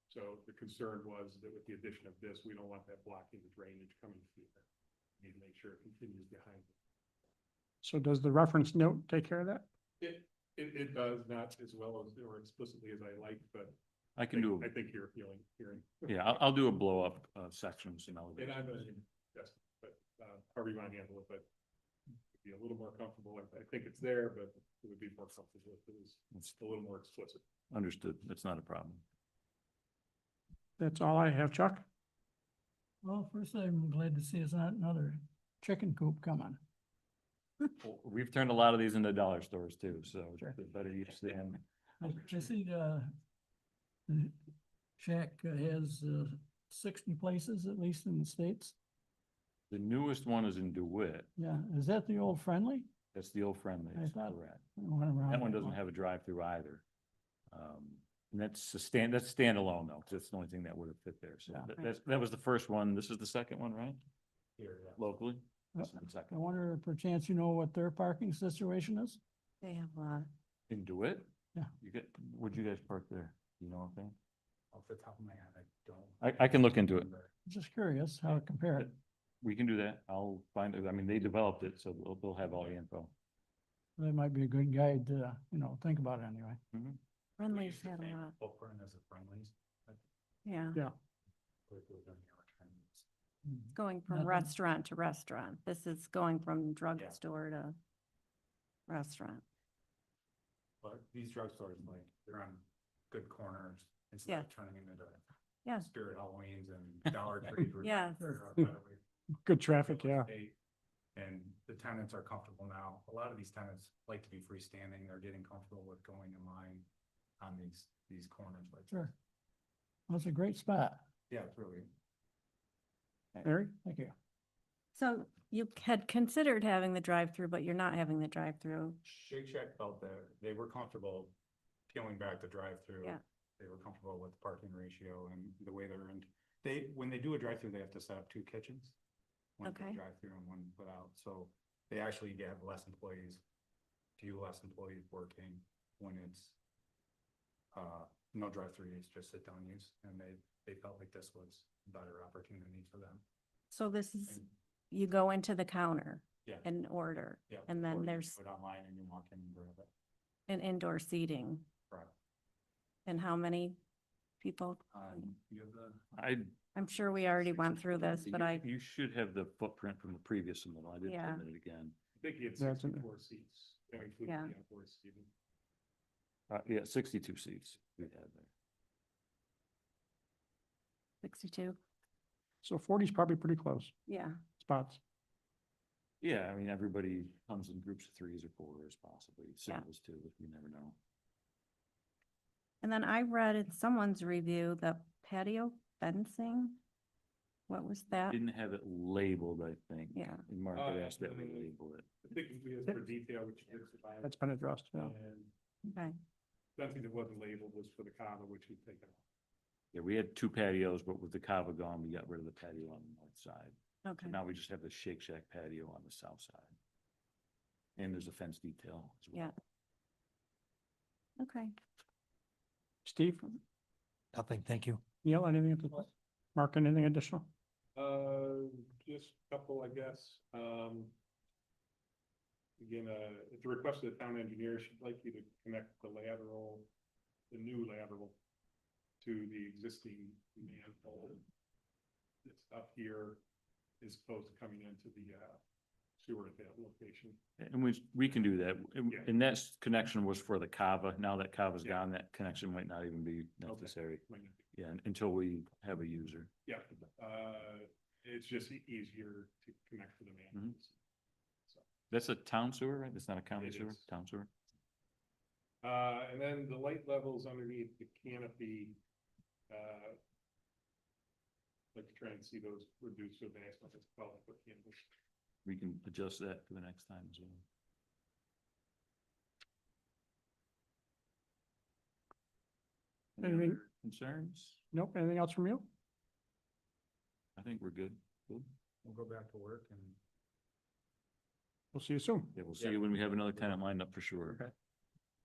So the concern was that with the addition of this, we don't want that blocking the drainage coming through there. We need to make sure it continues behind it. So does the reference note take care of that? It does, not as well as or explicitly as I like, but I can do, I think you're hearing. yeah, I'll do a blow up sections and And elevation. I'm gonna, yes, but, however you want to handle it, but be a little more comfortable. I think it's there, but it would be more comfortable if it was a little more explicit. Understood. That's not a problem. That's all I have, Chuck. Well, first, I'm glad to see it's not another chicken coop coming. We've turned a lot of these into dollar stores too, so Sure. the better use than. I see the Shack has 60 places, at least in the States. The newest one is in DeWitt. Yeah, is that the old Friendly? That's the old Friendly. I thought- Correct. I went around That one that doesn't have a drive-through either. And that's that's standalone though, 'cause that's the only thing that would have fit there. So Yeah. that was the first one. This is the second one, right? Here, yeah. Locally? Yeah. This is the I second. wonder if perchance you know what their parking situation is? They have In DeWitt? Yeah. Where'd you guys park there? You know anything? Off the top of my head, I don't. I can look into it. Just curious how it compared. we can do that. I'll find it. I mean, they developed it, so they'll have all the info. That might be a good guide to, think about it anyway. Mhm. Friendly's had a lot, Footprint as a Friendly's. yeah, Yeah. going from Nothing. restaurant to restaurant. This is going from drugstore to restaurant. But these drugstores, like, they're on good corners Yeah. instead of turning into Yeah. Spirit Halloweens and Dollar Trees. or- Yes. Good traffic, yeah. And the tenants are comfortable now. A lot of these tenants like to be freestanding. They're getting comfortable with going in line on these corners like. this. Sure. Well, it's a great spot. Yeah, it's really. Mary? Thank you. So you had considered having the drive-through, but you're not having the drive-through. Shake Shack felt that they were comfortable peeling back the drive-through. Yeah. They were comfortable with the parking ratio and the way they're in. When they do a drive-through, they have to set up two kitchens. One for Okay. drive-through and one put out. So they actually have less employees, few less employees working when it's no drive-through use, just sit down use. And they felt like this was a better opportunity for them. So this is, And- you go into the counter Yeah. and order, Yeah. and or then you there's do it online and you walk in and grab it. an indoor seating. Right. And how many people? You have the. I'm sure we already went through this, but You should have the footprint from the previous one. I didn't Yeah. submit it again. I think he had Yeah, it's in there. 64 seats. That included Yeah. the outdoor seating. Yeah, 62 seats we had there. 62, So 40 is probably pretty close yeah. spots. Yeah, I mean, everybody comes in groups of threes or fours, possibly Yeah. singles too, you never know. And then I read in someone's review, the patio fencing. What was that? Didn't have it labeled, I think. Yeah. And Mark had asked that we Uh, label it. I think we had for detail, which is fine. That's been addressed, yeah. And Okay, something that wasn't labeled was for the Kava, which we've taken off. Yeah, we had two patios, but with the Kava gone, we got rid of the patio on the north side. okay. So now we just have the Shake Shack patio on the south side. And there's a fence detail as well. Yeah. Okay. Steve, Nothing, thank you. Neil, anything at this point? Mark, anything additional? Just a couple, I guess. Again, at the request of the town engineer, she'd like you to connect the new lateral to the existing manhole that's up here as opposed to coming into the sewer at that location. And we can do that. Yeah. And that connection was for the Kava. Now that Kava's Yeah. gone, that connection might not even be Okay. necessary. Might not be- Yeah, until we have a user. Yeah, it's just easier to connect to the manholes. That's a town sewer, right? That's not a county It sewer, is. town sewer? And then the light levels underneath the canopy, like to try and see those reduced to a maximum, it's 12-foot candles. We can adjust that for the next time as well. Any Anything- other concerns? Nope, anything else from you? I think we're good. Good. We'll go back to work and. We'll see you soon. Yeah, we'll see you when we have another tenant lined up for sure. Okay.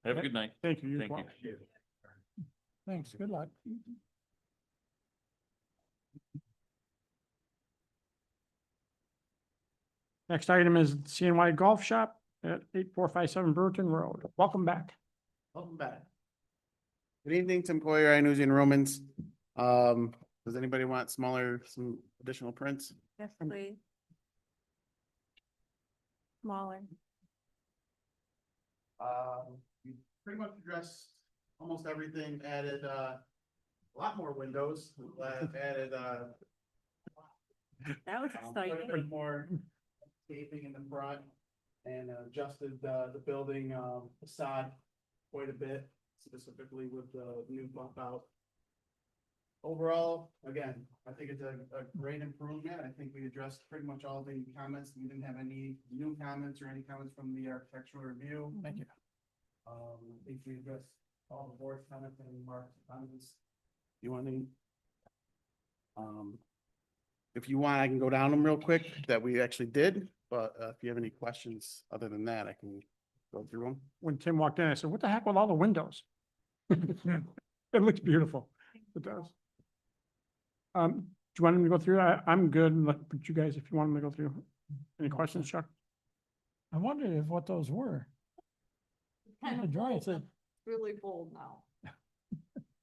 Have a good night. Thank you. You as Thank you. well. Thanks, good luck. Next item is CNY Golf Shop at 8457 Brewerton Road. Welcome back. Welcome back. Good evening, Tim Coyer, Iannuzzi and Romans. Does anybody want some additional prints? Yes, please. Smaller. We pretty much addressed almost everything, added, a lot more windows, added, That was quite a exciting. bit more paving in the front and adjusted, the building, facade quite a bit, specifically with the new bump out. Overall, again, I think it's a great improvement. I think we addressed pretty much all the comments. We didn't have any new comments or any comments from the architectural review. Thank you. I think we addressed all the board's comments and Mark's comments. You want any? If you want, I can go down them real quick that we actually did, but if you have any questions other than that, I can go through them. When Tim walked in, I said, what the heck with all the windows? It looks beautiful. It does. you want him to go through? I'm good, but you guys, if you want him to go through. Any questions, Chuck? I wondered if what those were. Kind The of drawing bold, said, really bold now.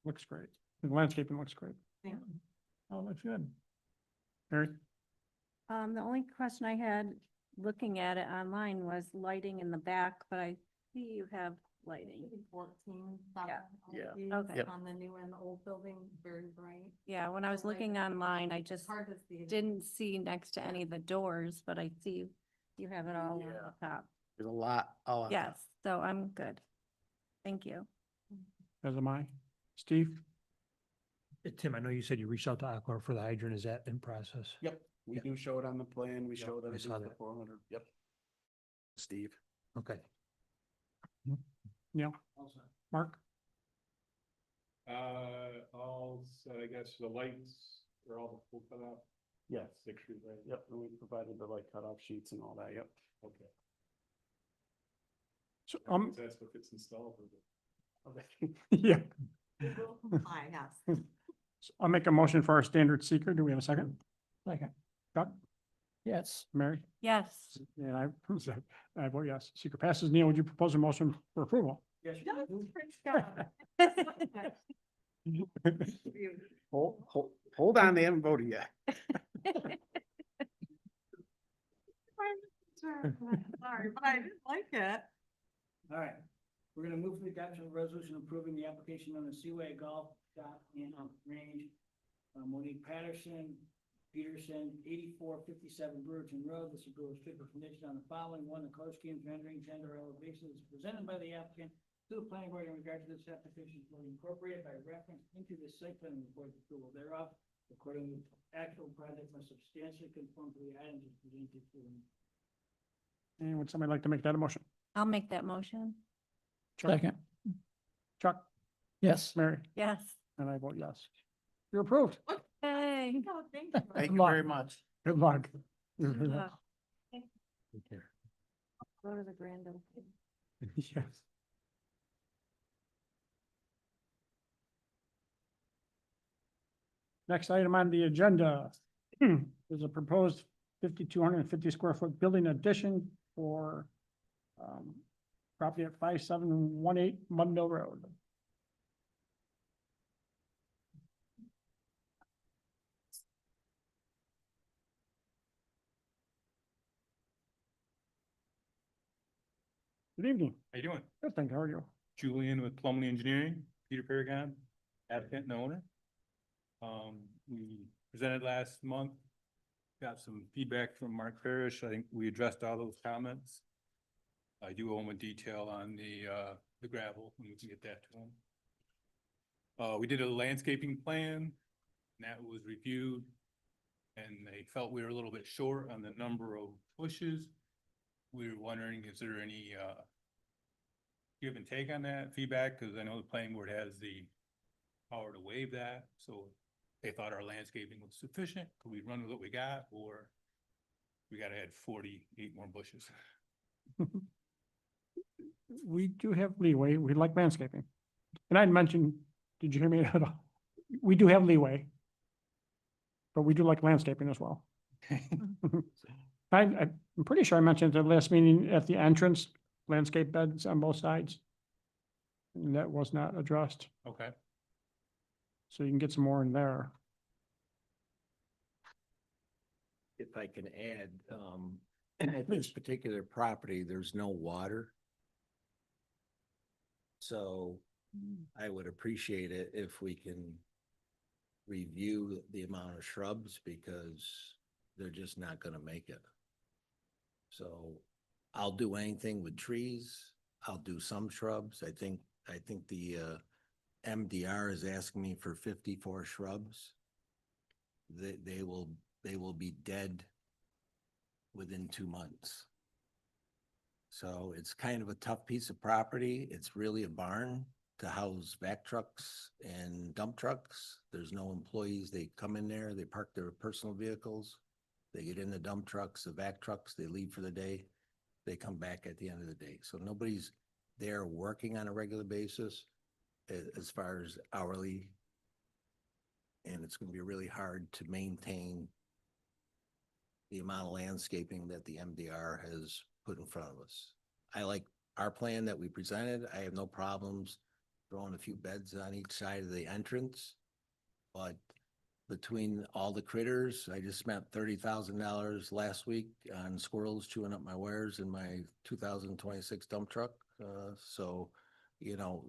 Looks great. The landscaping looks great. Yeah. oh, looks good. Mary? The only question I had, looking at it online, was lighting in the back, but I see you have lighting. 14. Yeah. Okay. Yep. On the new and the old building, very bright. Yeah, when I was So, like, looking online, I It's just hard to see. didn't see next to any of the doors, but I see you have it all on Yeah. the top. There's a lot, Yes, so I'm good. Thank you. As am I. Steve? Tim, I know you said you reached out to Aqua for the hydrant. Is that in process? Yep, we Yep. do show it on the plan, we Yep, show that I it's saw the that. 400, yep. Steve. Okay. Neil? Mark? All, set, I guess the lights are all full cut off. Yes. Pictures, right? Yep, and we provided the light cutoff sheets and all that, yep. Okay. So, That's what gets installed. yeah. It will comply, yes. So I'll make a motion for our standard seeker. Do we have a second? Second. Chuck? Yes. Mary? Yes, And I vote yes. Seeker passes. Neil, would you propose a motion for approval? Yes. Yes, great job. Hold on, they haven't voted yet. Sorry, but I didn't like it. All right, we're gonna move for the adoption of a resolution approving the application on the Seaway Golf Shop and Range. Monique Patterson, Peterson, 8457 Brewerton Road. This approval is strict condition on the following. One, the color schemes rendering gender elevations presented by the applicant to the planning board in regard to this application will be incorporated by reference into the site plan report approval thereof. According to actual project must substantially conform to the items presented to them. And would somebody like to make that a motion? I'll make that motion. Chuck? Second. Chuck? Yes. Mary? Yes. And I vote yes. You're approved. Hey. Oh, thank you. Thank you luck. very much. Good luck. Good luck. Take care. Go to the grand opening. Yes. Next item on the agenda is a proposed 5,250 square foot building addition for property at 5718 Mud Road. Good evening. How you doing? Good, thank you. How are you? Julian with Plumley Engineering, Peter Paragon, applicant and owner. We presented last month, got some feedback from Mark Parrish. I think we addressed all those comments. I do owe him a detail on the gravel, and we can get that to him. We did a landscaping plan, and that was reviewed. And they felt we were a little bit short on the number of bushes. We were wondering, is there any give and take on that feedback? Because I know the planning board has the power to waive that, so they thought our landscaping was sufficient. Could we run with what we got, or we gotta add 48 more bushes? We do have leeway. We like landscaping. And I'd mentioned, did you hear me at all? We do have leeway. But we do like landscaping as well. I'm pretty sure I mentioned at the last meeting at the entrance, landscape beds on both sides. And that was not addressed, Okay. so you can get some more in there. If I can add, at this particular property, there's no water. So I would appreciate it if we can review the amount of shrubs, because they're just not gonna make it. So I'll do anything with trees. I'll do some shrubs. I think the MDR is asking me for 54 shrubs. They will be dead within 2 months. So it's kind of a tough piece of property. It's really a barn to house vac trucks and dump trucks. There's no employees. They come in there, they park their personal vehicles. They get in the dump trucks, the vac trucks, they leave for the day. They come back at the end of the day. So nobody's there working on a regular basis as far as hourly And it's gonna be really hard to maintain the amount of landscaping that the MDR has put in front of us. I like our plan that we presented. I have no problems throwing a few beds on each side of the entrance. But between all the critters, I just spent $30,000 last week on squirrels chewing up my wires in my 2026 dump truck. So, you know,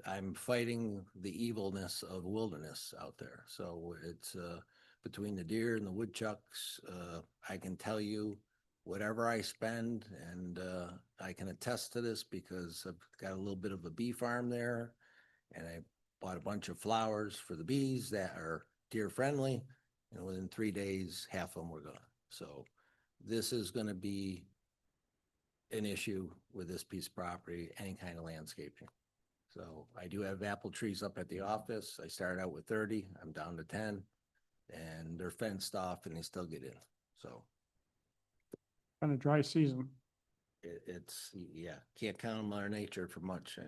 I'm fighting the evilness of wilderness out there. So it's, between the deer and the woodchucks, I can tell you whatever I spend, and I can attest to this because I've got a little bit of a bee farm there, and I bought a bunch of flowers for the bees that are deer friendly, and within 3 days, half of them were gone. So this is gonna be an issue with this piece of property, any kind of landscaping. So I do have apple trees up at the office. I started out with 30, I'm down to 10, and they're fenced off and they still get in. So Been a dry season. it's, yeah, can't count on Mother Nature for much.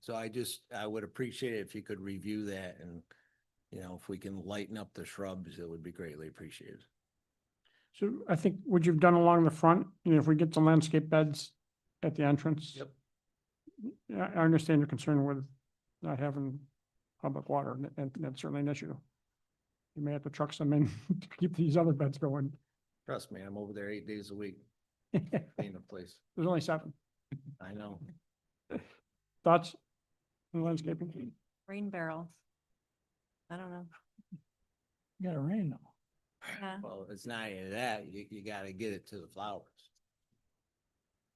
So I would appreciate it if you could review that, and, you know, if we can lighten up the shrubs, it would be greatly appreciated. So I think what you've done along the front, you know, if we get some landscape beds at the entrance. Yep. Yeah, I understand your concern with not having public water, and that's certainly an issue. You may have to truck some in to keep these other beds going. Trust me, I'm over there 8 days a week, There's cleaning the place. only 7. I know. Thoughts on landscaping? Rain barrels. I don't know. You gotta rain though. Yeah. Well, it's not any of that. You gotta get it to the flowers.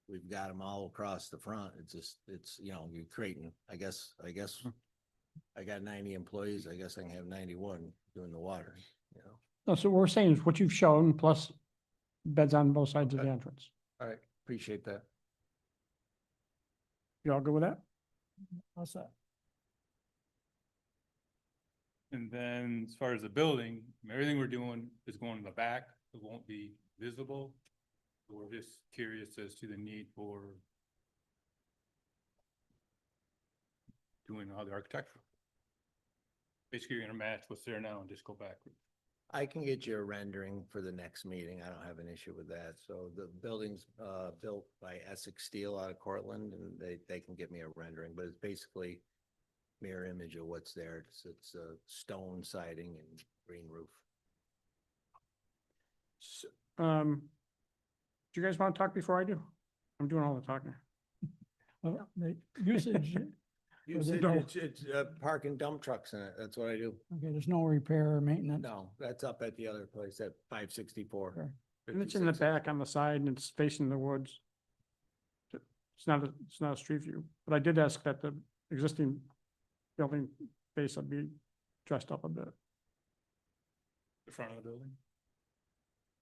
We've got them all across the front. It's, you know, you're creating, I guess, I got 90 employees. I guess I can have 91 doing the water, you know? No, so what we're saying is what you've shown plus beds on both sides of the Okay. entrance. All right, appreciate that. You all good with that? What's that? And then as far as the building, everything we're doing is going in the back. It won't be visible. We're just curious as to the need for doing all the architectural. Basically, you're gonna match what's there now and just go backwards. I can get you a rendering for the next meeting. I don't have an issue with that. So the building's built by Essex Steel out of Cortland, and they can get me a rendering, but it's basically mirror image of what's there. It's a stone siding and green roof. Do you guys want to talk before I do? I'm doing all the talking. Well, the usage, It's parking dump trucks in it. That's what I do. okay, there's no repair or maintenance. No, that's up at the other place at 564. Okay. And it's in the back on the side and it's facing the woods. It's not a street view, but I did ask that the existing building face would be dressed up a bit. The front of the building.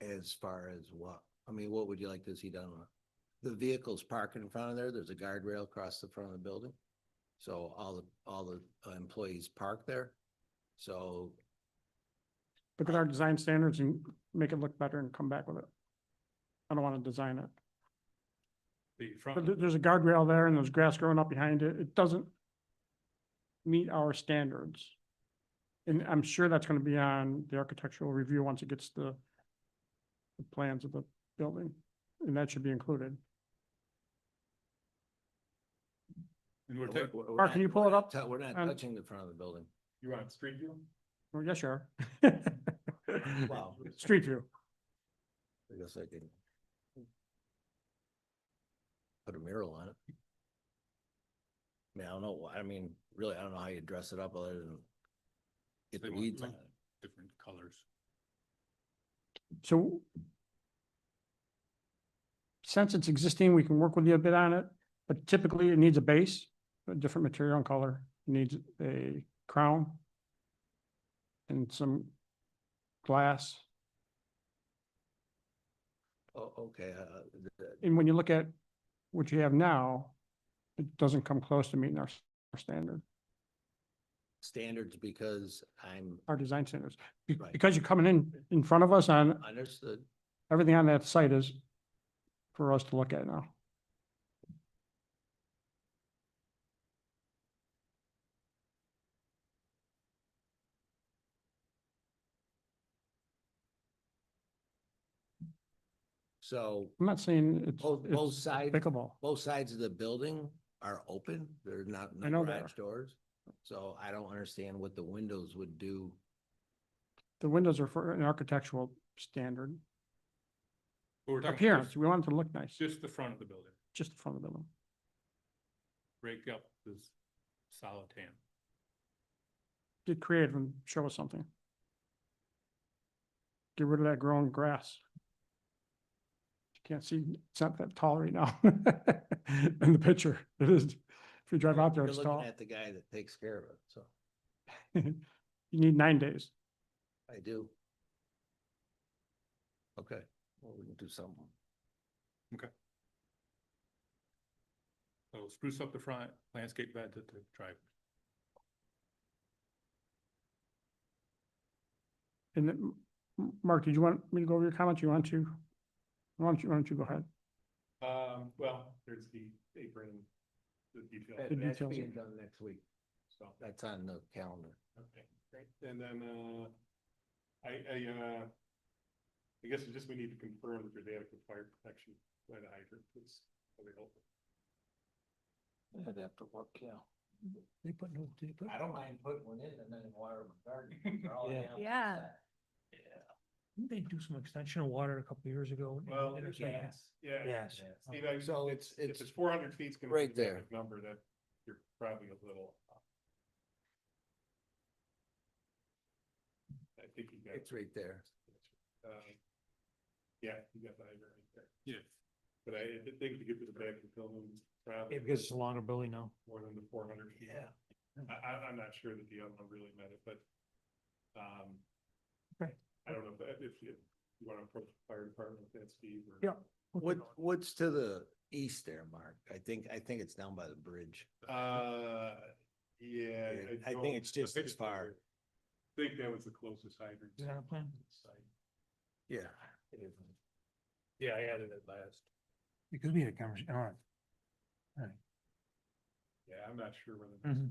As far as what? I mean, what would you like to see done? The vehicles parking in front of there, there's a guardrail across the front of the building. So all the employees park there. So Look at our design standards and make it look better and come back with it. I don't want to design it. The But front, there's a guardrail there and there's grass growing up behind it. It doesn't meet our standards. And I'm sure that's going to be on the architectural review once it gets the plans of the building, and that should be included. and we're taking, Mark, can you pull it up? We're not Um, touching the front of the building. You want street view? Oh, yes, you are. Wow. Street view. I guess I can put a mural on it. I mean, I don't know. I mean, really, I don't know how you dress it up other than get the They want weeds on like- it. different colors. So since it's existing, we can work with you a bit on it, but typically it needs a base, a different material and color. It needs a crown and some glass. Oh, okay. And when you look at what you have now, it doesn't come close to meeting our standard, Standards because our design standards. Right. Because you're coming in front of us on understood. everything on that site is for us to look at now. So I'm not saying it's, both it's sides, despicable. both sides of the building are open. They're not, I no know they garage doors. So I don't understand what the windows would do. The windows are for an architectural standard. But we're talking Appearance, we want it to look nice, just the front of the building, just the front of the building. break up this solid tan. Get creative and show us something. Get rid of that growing grass. You can't see, it's not that tall right now. In the picture, it is. If you drive out there, You're it's looking tall. at the guy that takes care of it, so You need 9 days. I do. Okay, well, we can do something. So spruce up the front, landscape bed to drive. And then, Mark, did you want me to go over your comments? You want to? Why don't you go ahead? Well, there's the apron, the detail. That- The That's details. being done next week. So, That's on the calendar. okay, great. And then, I guess it's just we need to confirm that there's adequate fire protection by the hydrant that's available. I'd have to work, yeah. They put no, they put. I don't mind putting one in and then water my garden. Yeah. Didn't they do some extension of water a couple of years ago? Well, Or something? yeah. Yes. You know, So it's, it's- if it's 400 feet, it's gonna right be a there. magic number that you're probably a little. I think you got. It's right there. Yeah, you got the hydrant right there. Yeah. But I think to get to the back of the building, probably. Yeah, because it's a longer building now. More than the 400 feet. Yeah. I'm not sure that the other one really met it, but, Okay. I don't know if you want to approach the fire department with that, Steve, or. Yeah. What's to the east there, Mark? I think it's down by the bridge. Yeah. I think it's just as far. I think that was the closest hydrant. Is that a plan? site. Yeah. Yeah, I added it last. Because we had a conversation, all right. Yeah, I'm not sure whether. Mhm.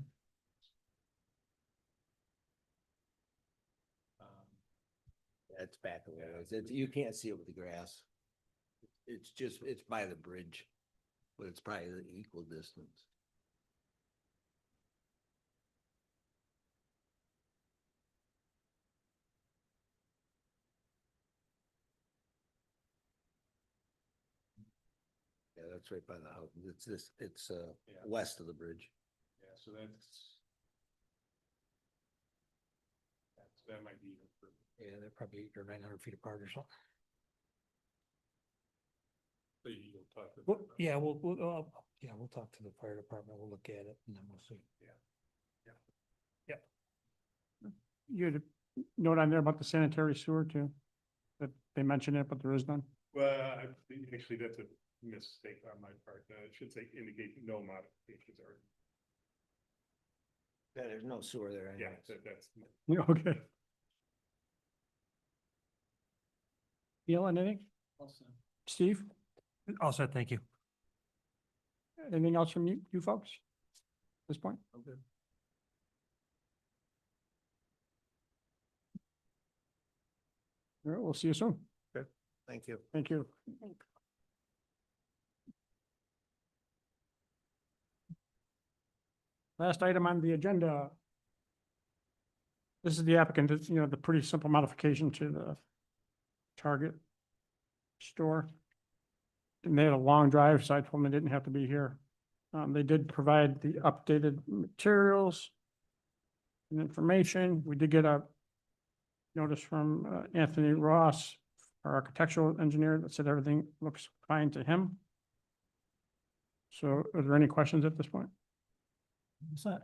It's back a ways. You can't see it with the grass. It's by the bridge, but it's probably the equal distance. Yeah, that's right by the house. It's Yeah. west of the bridge. Yeah, so that might be. even further. Yeah, they're probably 800 or 900 feet apart or something. So you'll talk to. Well, yeah, we'll talk to the fire department. We'll look at it and then we'll see. You had a note on there about the sanitary sewer too? That they mentioned it, but there is none? Well, actually, that's a mistake on my part. It should say indicate no modifications are. Yeah, there's no sewer there Yeah, anyways. that's. Yeah, okay. Neil, anything? Steve, All set, thank you. anything else from you folks? At this point? I'm good. All right, we'll see you soon. Thank you. Thank you. Thanks. Last item on the agenda. This is the applicant, it's, the pretty simple modification to the Target store. And they had a long drive, so I told them they didn't have to be here. They did provide the updated materials and information. We did get a notice from Anthony Ross, our architectural engineer, that said everything looks fine to him. So are there any questions at this point? What's that?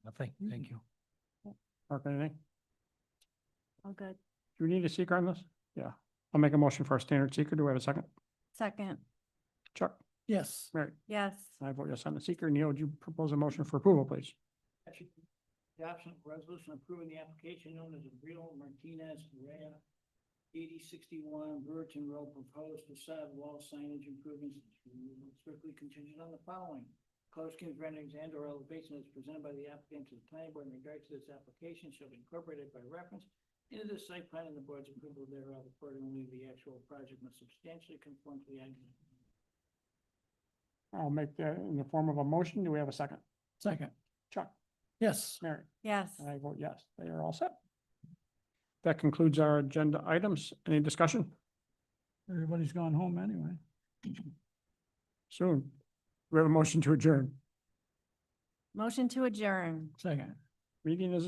Nothing, thank you. Mark, anything? All good. Do we need a seeker on this? Yeah, I'll make a motion for a standard seeker. Do we have a second? Second, Chuck, Yes. Mary, yes. I vote yes on the seeker. Neil, would you propose a motion for approval, please? Adoption of resolution approving the application known as Real Martinez Rea, 8061 Brewerton Road, proposed facade wall signage improvements strictly contingent on the following. Color schemes, renderings, and or elevation as presented by the applicant to the planning board in regard to this application shall be incorporated by reference In the site plan and the board's approval thereof, accordingly, the actual project must substantially conform to the aggregate. I'll make that in the form of a motion. Do we have a second? Second, Chuck, yes. Mary, Yes. and I vote yes. They are all set. That concludes our agenda items. Any discussion? Everybody's gone home anyway. Soon. We have a motion to adjourn. Motion to adjourn. Second. Meeting is adjourned.